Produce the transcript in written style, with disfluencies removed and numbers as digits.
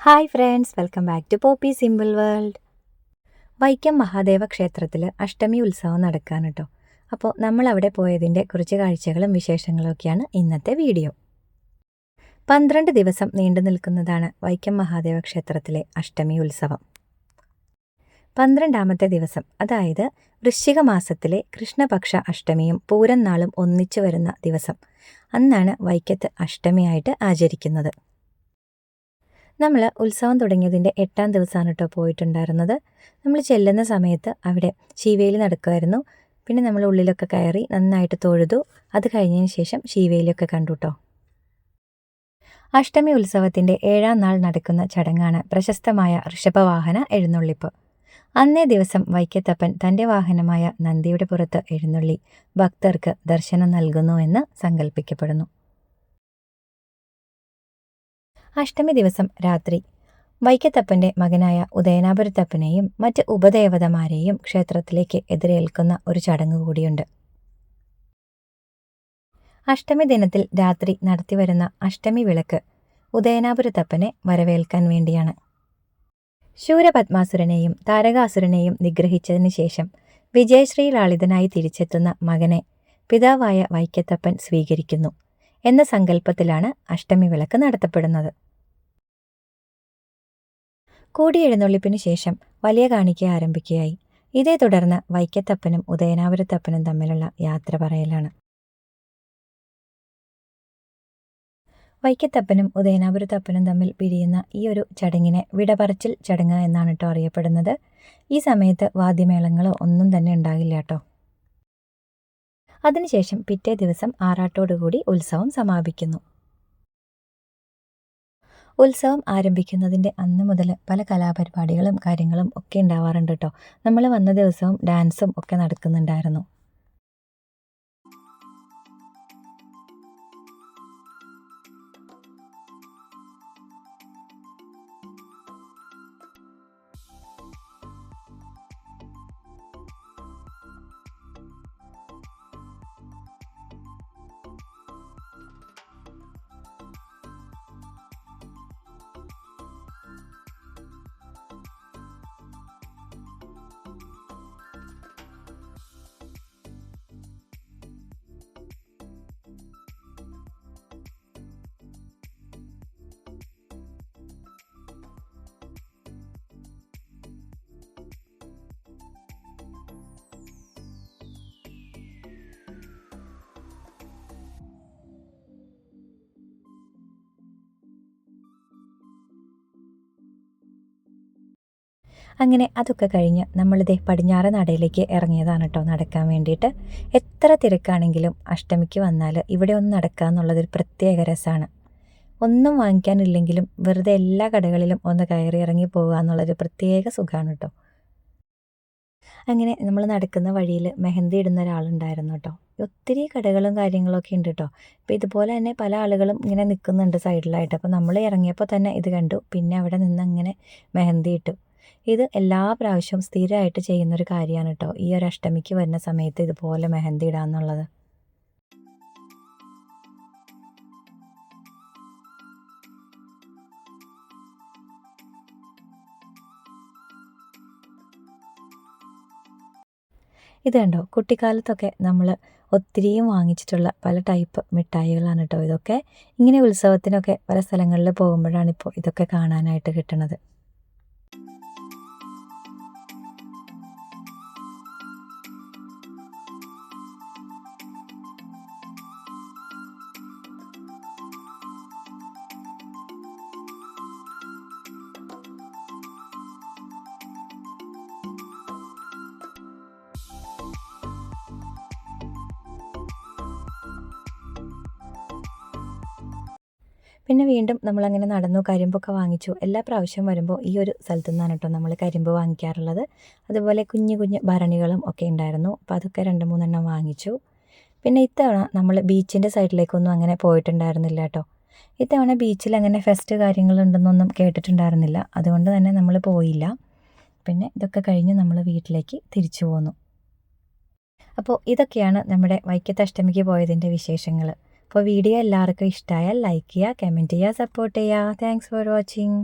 Hi friends, welcome back to Poppy simple world. Vaikom Mahadeva ക്ഷേത്രത്തിൽ അഷ്ടമി ഉത്സവം നടക്കാൻ കേട്ടോ. അപ്പോൾ നമ്മൾ അവിടെ പോയതിൻ്റെ കുറച്ച് കാഴ്ചകളും വിശേഷങ്ങളും ഒക്കെയാണ് ഇന്നത്തെ വീഡിയോ. 12 ദിവസം നീണ്ടു നിൽക്കുന്നതാണ് വൈക്കം മഹാദേവ ക്ഷേത്രത്തിലെ അഷ്ടമി ഉത്സവം. 12ാമത്തെ ദിവസം, അതായത് വൃശ്ചിക മാസത്തിലെ കൃഷ്ണപക്ഷ അഷ്ടമിയും പൂരം നാളും ഒന്നിച്ചു വരുന്ന ദിവസം, അന്നാണ് വൈക്കത്ത് അഷ്ടമിയായിട്ട് ആചരിക്കുന്നത്. നമ്മൾ ഉത്സവം തുടങ്ങിയതിൻ്റെ 8ാം ദിവസമാണ് കേട്ടോ പോയിട്ടുണ്ടായിരുന്നത്. നമ്മൾ ചെല്ലുന്ന സമയത്ത് അവിടെ ശീവേലി നടക്കുമായിരുന്നു. പിന്നെ നമ്മൾ ഉള്ളിലൊക്കെ കയറി നന്നായിട്ട് തൊഴുതു. അത് കഴിഞ്ഞതിന് ശേഷം ശീവേലിയൊക്കെ കണ്ടു കേട്ടോ. അഷ്ടമി ഉത്സവത്തിൻ്റെ 7ാം നാൾ നടക്കുന്ന ചടങ്ങാണ് പ്രശസ്തമായ ഋഷഭവാഹന എഴുന്നള്ളിപ്പ്. അന്നേ ദിവസം വൈക്കത്തപ്പൻ തൻ്റെ വാഹനമായ നന്ദിയുടെ പുറത്ത് എഴുന്നള്ളി ഭക്തർക്ക് ദർശനം നൽകുന്നുവെന്ന് സങ്കല്പിക്കപ്പെടുന്നു. അഷ്ടമി ദിവസം രാത്രി വൈക്കത്തപ്പൻ്റെ മകനായ ഉദയനാപുരത്തപ്പനെയും മറ്റ് ഉപദേവതമാരെയും ക്ഷേത്രത്തിലേക്ക് എതിരേൽക്കുന്ന ഒരു ചടങ്ങ് കൂടിയുണ്ട്. അഷ്ടമി ദിനത്തിൽ രാത്രി നടത്തിവരുന്ന അഷ്ടമി വിളക്ക് ഉദയനാപുരത്തപ്പനെ വരവേൽക്കാൻ വേണ്ടിയാണ്. ശൂരപത്മാസുരനെയും താരകാസുരനെയും നിഗ്രഹിച്ചതിന് ശേഷം വിജയശ്രീലാളിതനായി തിരിച്ചെത്തുന്ന മകനെ പിതാവായ വൈക്കത്തപ്പൻ സ്വീകരിക്കുന്നു എന്ന സങ്കല്പത്തിലാണ് അഷ്ടമി വിളക്ക് നടത്തപ്പെടുന്നത്. കൂടിയെഴുന്നള്ളിപ്പിനു ശേഷം വലിയ കാണിക്ക ആരംഭിക്കുകയായി. ഇതേ തുടർന്ന് വൈക്കത്തപ്പനും ഉദയനാപുരത്തപ്പനും തമ്മിലുള്ള യാത്ര പറയലാണ്. വൈക്കത്തപ്പനും ഉദയനാപുരത്തപ്പനും തമ്മിൽ പിരിയുന്ന ഈ ഒരു ചടങ്ങിനെ വിടപറച്ചിൽ ചടങ്ങ് എന്നാണ് കേട്ടോ അറിയപ്പെടുന്നത്. ഈ സമയത്ത് വാദ്യമേളങ്ങളോ ഒന്നും തന്നെ ഉണ്ടാകില്ല കേട്ടോ. അതിനുശേഷം പിറ്റേ ദിവസം ആറാട്ടോടുകൂടി ഉത്സവം സമാപിക്കുന്നു. ഉത്സവം ആരംഭിക്കുന്നതിൻ്റെ അന്ന് മുതൽ പല കലാപരിപാടികളും കാര്യങ്ങളും ഒക്കെ ഉണ്ടാവാറുണ്ട് കേട്ടോ. നമ്മൾ വന്ന ദിവസവും ഡാൻസും ഒക്കെ നടക്കുന്നുണ്ടായിരുന്നു. അങ്ങനെ അതൊക്കെ കഴിഞ്ഞ് നമ്മളിതേ പടിഞ്ഞാറ് നടയിലേക്ക് ഇറങ്ങിയതാണ് കേട്ടോ നടക്കാൻ വേണ്ടിയിട്ട്. എത്ര തിരക്കാണെങ്കിലും അഷ്ടമിക്ക് വന്നാൽ ഇവിടെ ഒന്ന് നടക്കുക എന്നുള്ളതൊരു പ്രത്യേക രസമാണ്. ഒന്നും വാങ്ങിക്കാനില്ലെങ്കിലും വെറുതെ എല്ലാ കടകളിലും ഒന്ന് കയറി ഇറങ്ങി പോകുക എന്നുള്ളൊരു പ്രത്യേക സുഖമാണ് കേട്ടോ. അങ്ങനെ നമ്മൾ നടക്കുന്ന വഴിയിൽ മെഹന്തി ഇടുന്ന ഒരാളുണ്ടായിരുന്നു കേട്ടോ. ഒത്തിരി കടകളും കാര്യങ്ങളൊക്കെ ഉണ്ട് കേട്ടോ. അപ്പോൾ ഇതുപോലെ തന്നെ പല ആളുകളും ഇങ്ങനെ നിൽക്കുന്നുണ്ട് സൈഡിലായിട്ട്. അപ്പോൾ നമ്മൾ ഇറങ്ങിയപ്പോൾ തന്നെ ഇത് കണ്ടു. പിന്നെ അവിടെ നിന്ന് അങ്ങനെ മെഹന്തി ഇട്ടു. ഇത് എല്ലാ പ്രാവശ്യവും സ്ഥിരമായിട്ട് ചെയ്യുന്നൊരു കാര്യമാണ് കേട്ടോ. ഈ ഒരു അഷ്ടമിക്ക് വരുന്ന സമയത്ത് ഇതുപോലെ മെഹന്തി ഇടാന്നുള്ളത്. ഇത് കണ്ടോ, കുട്ടിക്കാലത്തൊക്കെ നമ്മൾ ഒത്തിരിയും വാങ്ങിച്ചിട്ടുള്ള പല ടൈപ്പ് മിഠായികളാണ് കേട്ടോ ഇതൊക്കെ. ഇങ്ങനെ ഉത്സവത്തിനൊക്കെ പല സ്ഥലങ്ങളിൽ പോകുമ്പോഴാണ് ഇപ്പോൾ ഇതൊക്കെ കാണാനായിട്ട് കിട്ടുന്നത്. പിന്നെ വീണ്ടും നമ്മളങ്ങനെ നടന്നു, കരിമ്പൊക്കെ വാങ്ങിച്ചു. എല്ലാ പ്രാവശ്യം വരുമ്പോൾ ഈ ഒരു സ്ഥലത്തു നിന്നാണ് കേട്ടോ നമ്മൾ കരിമ്പ് വാങ്ങിക്കാറുള്ളത്. അതുപോലെ കുഞ്ഞു കുഞ്ഞു ഭരണികളും ഒക്കെ ഉണ്ടായിരുന്നു. അപ്പോൾ അതൊക്കെ 2-3 വാങ്ങിച്ചു. പിന്നെ ഇത്തവണ നമ്മൾ ബീച്ചിൻ്റെ സൈഡിലേക്കൊന്നും അങ്ങനെ പോയിട്ടുണ്ടായിരുന്നില്ല കേട്ടോ. ഇത്തവണ ബീച്ചിൽ അങ്ങനെ ഫെസ്റ്റ് കാര്യങ്ങളുണ്ടെന്നൊന്നും കേട്ടിട്ടുണ്ടായിരുന്നില്ല. അതുകൊണ്ട് തന്നെ നമ്മൾ പോയില്ല. പിന്നെ ഇതൊക്കെ കഴിഞ്ഞ് നമ്മൾ വീട്ടിലേക്ക് തിരിച്ചു പോന്നു. അപ്പോൾ ഇതൊക്കെയാണ് നമ്മുടെ വൈക്കത്ത് അഷ്ടമിക്ക് പോയതിൻ്റെ വിശേഷങ്ങൾ. അപ്പോൾ വീഡിയോ എല്ലാവർക്കും ഇഷ്ടമായാൽ ലൈക്ക് ചെയ്യുക, കമൻറ്റ് ചെയ്യുക, സപ്പോർട്ട് ചെയ്യുക. Thanks for watching.